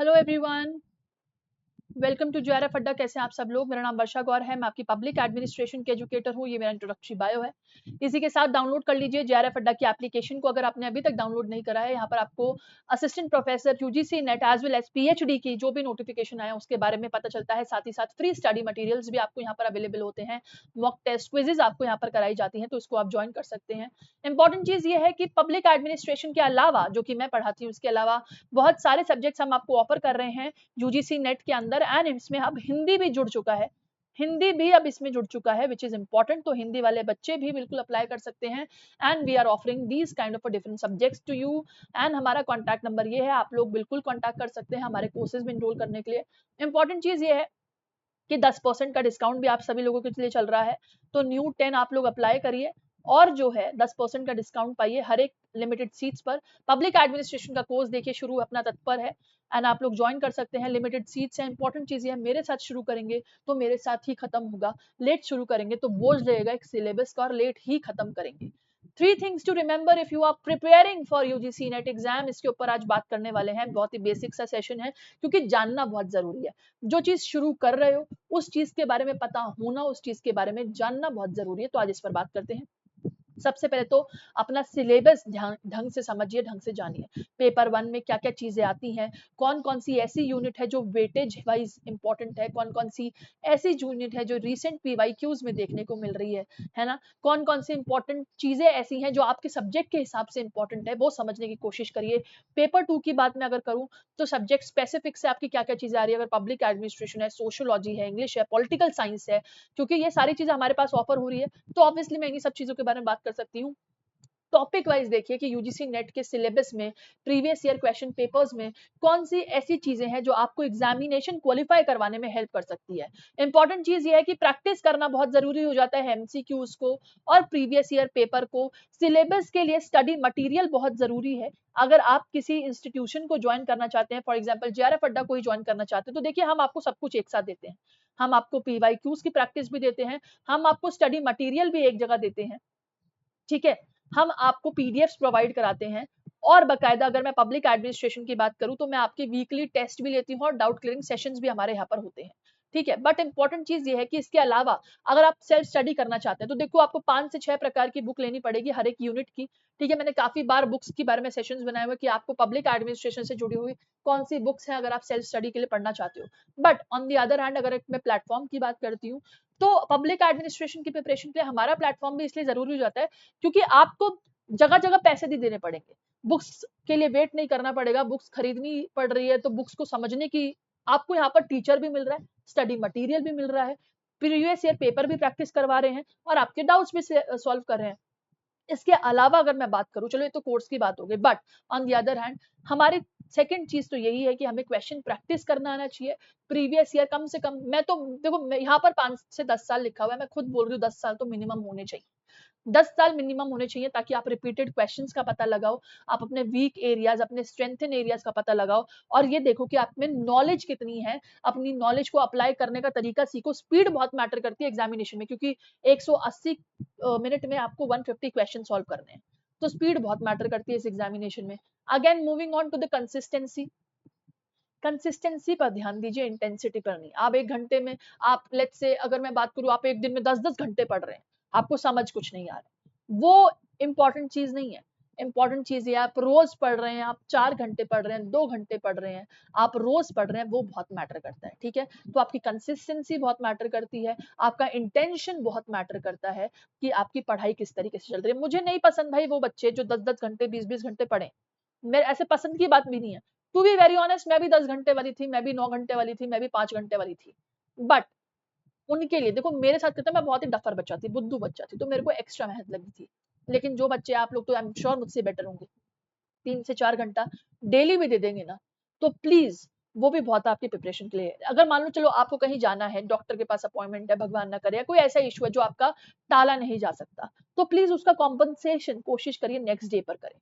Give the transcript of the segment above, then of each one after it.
Hello everyone, welcome to JRF Adda. कैसे हैं आप सब लोग। मेरा नाम वर्षा गौर है, मैं आपकी पब्लिक एडमिनिस्ट्रेशन के एजुकेटर हूँ। ये मेरा इंट्रोडक्टरी बायो है। इसी के साथ डाउनलोड कर लीजिए जेआरएफ अड्डा की एप्लीकेशन को अगर आपने अभी तक डाउनलोड नहीं करा है। यहाँ पर आपको assistant professor UGC NET as well as PhD की जो भी नोटिफिकेशन आया उसके बारे में पता चलता है। साथ ही साथ फ्री स्टडी मटेरियल्स भी आपको यहाँ पर अवेलेबल होते हैं। मॉक टेस्ट क्विजेज आपको यहाँ पर कराई जाती हैं, तो इसको आप ज्वाइन कर सकते हैं। इंपॉर्टेंट चीज ये है कि पब्लिक एडमिनिस्ट्रेशन के अलावा, जो कि मैं पढ़ाती हूँ, उसके अलावा बहुत सारे सब्जेक्ट्स हम आपको ऑफर कर रहे हैं यूजीसी नेट के अंदर। एंड इसमें अब हिंदी भी जुड़ चुका है, हिंदी भी अब इसमें जुड़ चुका है, विच इज इंपॉर्टेंट। तो हिंदी वाले बच्चे भी बिल्कुल अप्लाई कर सकते हैं। And we are offering these kind of different subjects to you. And हमारा कॉन्टैक्ट नंबर ये है, आप लोग बिल्कुल कॉन्टैक्ट कर सकते हैं हमारे कोर्सेज में इनरोल करने के लिए। इंपॉर्टेंट चीज ये है कि 10% का डिस्काउंट भी आप सभी लोगों के लिए चल रहा है। तो न्यू 10 आप लोग अप्लाई करिए और जो है 10% का डिस्काउंट पाइए हर एक लिमिटेड सीट्स पर। पब्लिक एडमिनिस्ट्रेशन का कोर्स देखिए शुरू अपना तत्पर है एंड आप लोग ज्वाइन कर सकते हैं। लिमिटेड सीट्स है। इंपॉर्टेंट चीज है, मेरे साथ शुरू करेंगे तो मेरे साथ ही खत्म होगा, लेट शुरू करेंगे तो बोझ रहेगा एक सिलेबस का और लेट ही खत्म करेंगे। 3 things to remember if you are preparing for UGC net exam, इसके ऊपर आज बात करने वाले हैं। बहुत ही बेसिक सा सेशन है क्योंकि जानना बहुत जरूरी है। जो चीज शुरू कर रहे हो उस चीज के बारे में पता होना, उस चीज के बारे में जानना बहुत जरूरी है। तो आज इस पर बात करते हैं। सबसे पहले तो अपना सिलेबस ढंग से समझिए, ढंग से जानिए। पेपर 1 में क्या क्या चीजें आती हैं, कौन कौन सी ऐसी यूनिट है जो वेटेज वाइज इंपॉर्टेंट है, कौन कौन सी ऐसी यूनिट है जो रिसेंट पीवाईक्यूज में देखने को मिल रही है ना, कौन कौन सी इंपॉर्टेंट चीजें ऐसी हैं जो आपके सब्जेक्ट के हिसाब से इंपॉर्टेंट है, वो समझने की कोशिश करिए। पेपर 2 की बात मैं अगर करूं तो सब्जेक्ट स्पेसिफिक से आपकी क्या क्या चीजें आ रही है। अगर पब्लिक एडमिनिस्ट्रेशन है, सोशियोलॉजी है, इंग्लिश है, पॉलिटिकल साइंस है, क्योंकि ये सारी चीजें हमारे पास ऑफर हो रही है, तो ऑब्वियसली मैं इन्हीं सब चीजों के बारे में बात कर सकती हूँ। टॉपिक वाइज देखिए कि यूजीसी नेट के सिलेबस में, प्रीवियस ईयर क्वेश्चन पेपर्स में कौन सी ऐसी चीजें हैं जो आपको एग्जामिनेशन क्वालिफाई करवाने में हेल्प कर सकती है। इंपॉर्टेंट चीज ये है कि प्रैक्टिस करना बहुत जरूरी हो जाता है एमसीक्यूज को और प्रीवियस ईयर पेपर को। सिलेबस के लिए स्टडी मटेरियल बहुत जरूरी है। अगर आप किसी इंस्टीट्यूशन को ज्वाइन करना चाहते हैं, फॉर एग्जाम्पल जेआरएफ अड्डा को ही ज्वाइन करना चाहते हैं, तो देखिए हम आपको सब कुछ एक साथ देते हैं। हम आपको पीवाईक्यूज की प्रैक्टिस भी देते हैं, हम आपको स्टडी मटेरियल भी एक जगह देते हैं, ठीक है। हम आपको पीडीएफ्स प्रोवाइड कराते हैं और बकायदा अगर मैं पब्लिक एडमिनिस्ट्रेशन की बात करूं तो मैं आपके वीकली टेस्ट भी लेती हूं और डाउट क्लियरिंग सेशंस भी हमारे यहाँ पर होते हैं, ठीक है। बट इंपॉर्टेंट चीज ये है कि इसके अलावा अगर आप सेल्फ स्टडी करना चाहते हैं तो देखो आपको 5 से 6 प्रकार की बुक लेनी पड़ेगी हर एक यूनिट की, ठीक है। मैंने काफी बार बुक्स के बारे में सेशंस बनाए हुए कि आपको पब्लिक एडमिनिस्ट्रेशन से जुड़ी हुई कौन सी बुक्स हैं अगर आप सेल्फ स्टडी के लिए पढ़ना चाहते हो। But on the other hand अगर मैं प्लेटफॉर्म की बात करती हूँ तो पब्लिक एडमिनिस्ट्रेशन की प्रिपरेशन के लिए हमारा प्लेटफॉर्म भी इसलिए जरूरी हो जाता है क्योंकि आपको जगह जगह पैसे भी देने पड़ेंगे। बुक्स के लिए वेट नहीं करना पड़ेगा, बुक्स खरीदनी पड़ रही है तो बुक्स को समझने की आपको यहाँ पर टीचर भी मिल रहा है, स्टडी मटेरियल भी मिल रहा है, प्रीवियस ईयर पेपर भी प्रैक्टिस करवा रहे हैं और आपके डाउट्स भी सॉल्व कर रहे हैं। इसके अलावा अगर मैं बात करूं, चलो ये तो कोर्स की बात हो गई, but on the other hand हमारी सेकंड चीज तो यही है कि हमें क्वेश्चन प्रैक्टिस करना आना चाहिए। प्रीवियस ईयर कम से कम, मैं तो देखो यहाँ पर 5 से 10 साल लिखा हुआ है, मैं खुद बोल रही हूँ 10 साल तो मिनिमम होने चाहिए। 10 साल मिनिमम होने चाहिए ताकि आप रिपीटेड क्वेश्चंस का पता लगाओ, आप अपने वीक एरियाज, अपने स्ट्रेंथन एरियाज का पता लगाओ और ये देखो कि आप में नॉलेज कितनी है। अपनी नॉलेज को अप्लाई करने का तरीका सीखो। स्पीड बहुत मैटर करती है एग्जामिनेशन में क्योंकि 180 मिनट में आपको 150 क्वेश्चन सॉल्व करने हैं, तो स्पीड बहुत मैटर करती है इस एग्जामिनेशन में। Again moving on to the consistency, consistency पर ध्यान दीजिए, इंटेंसिटी पर नहीं। आप 1 घंटे में, आप लेट्स से अगर मैं बात करूं आप एक दिन में 10-10 घंटे पढ़ रहे हैं, आपको समझ कुछ नहीं आ रहा, वो इंपॉर्टेंट चीज नहीं है। इंपॉर्टेंट चीज ये आप रोज पढ़ रहे हैं, आप 4 घंटे पढ़ रहे हैं, 2 घंटे पढ़ रहे हैं, आप रोज पढ़ रहे हैं, वो बहुत मैटर करता है, ठीक है। तो आपकी कंसिस्टेंसी बहुत मैटर करती है, आपका इंटेंशन बहुत मैटर करता है कि आपकी पढ़ाई किस तरीके से चल रही है। मुझे नहीं पसंद भाई वो बच्चे जो 10-10 घंटे 20-20 घंटे पढ़े, मेरे ऐसे पसंद की बात भी नहीं है। टू बी वेरी ऑनेस्ट, मैं भी 10 घंटे वाली थी, मैं भी 9 घंटे वाली थी, मैं भी 5 घंटे वाली थी। बट उनके लिए देखो, मेरे साथ कहता मैं बहुत ही डफर बच्चा थी, बुद्धू बच्चा थी, तो मेरे को एक्स्ट्रा मेहनत लगी थी। लेकिन जो बच्चे आप लोग तो आई एम श्योर मुझसे बेटर होंगे, 3 से 4 घंटा डेली भी दे देंगे ना, तो प्लीज वो भी बहुत आपकी प्रिपरेशन के लिए है। अगर मान लो चलो आपको कहीं जाना है, डॉक्टर के पास अपॉइंटमेंट है, भगवान ना करे, कोई ऐसा इशू है जो आपका टाला नहीं जा सकता, तो प्लीज उसका कॉम्पनसेशन कोशिश करिए नेक्स्ट डे पर करें,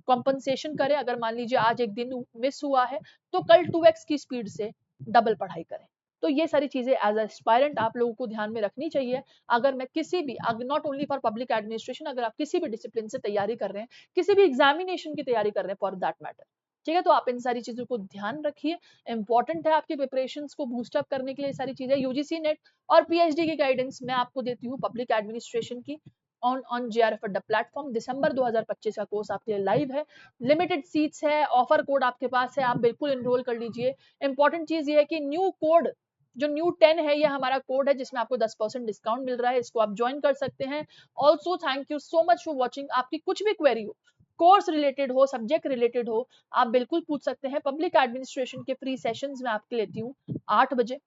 कॉम्पनसेशन करें। अगर मान लीजिए आज एक दिन मिस हुआ है तो कल 2x की स्पीड से डबल पढ़ाई करें। तो ये सारी चीजें एज एस्पायरेंट आप लोगों को ध्यान में रखनी चाहिए। अगर मैं किसी भी, not only for public administration, अगर आप किसी भी डिसिप्लिन से तैयारी कर रहे हैं, किसी भी एग्जामिनेशन की तैयारी कर रहे हैं फॉर दैट मैटर, ठीक है, तो आप इन सारी चीजों को ध्यान रखिए। इंपॉर्टेंट है आपके प्रिपरेशंस को बूस्ट अप करने के लिए सारी चीजें। यूजीसी नेट और पीएचडी की गाइडेंस मैं आपको देती हूँ पब्लिक एडमिनिस्ट्रेशन की ऑन जेआरएफ अड्डा प्लेटफॉर्म। दिसंबर 2025 का कोर्स आपके लिए लाइव है, लिमिटेड सीट्स है, ऑफर कोड आपके पास है, आप बिल्कुल एनरोल कर लीजिए। इंपॉर्टेंट चीज ये है कि न्यू कोड जो न्यू 10 है, ये हमारा कोड है जिसमें आपको 10% डिस्काउंट मिल रहा है, इसको आप ज्वाइन कर सकते हैं। Also thank you so much for watching. आपकी कुछ भी क्वेरी हो, कोर्स रिलेटेड हो, सब्जेक्ट रिलेटेड हो, आप बिल्कुल पूछ सकते हैं। पब्लिक एडमिनिस्ट्रेशन के फ्री सेशंस में आपके लेती हूँ 8 बजे,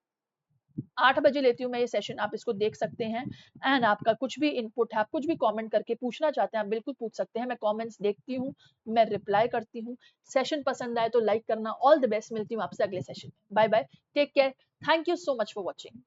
8 बजे लेती हूँ मैं ये सेशन, आप इसको देख सकते हैं। एंड आपका कुछ भी इनपुट है, आप कुछ भी कमेंट करके पूछना चाहते हैं, आप बिल्कुल पूछ सकते हैं। मैं कमेंट्स देखती हूँ, मैं रिप्लाई करती हूँ। सेशन पसंद आए तो लाइक करना। ऑल द बेस्ट, मिलती हूँ आपसे अगले सेशन में। Bye bye, take care, thank you so much for watching.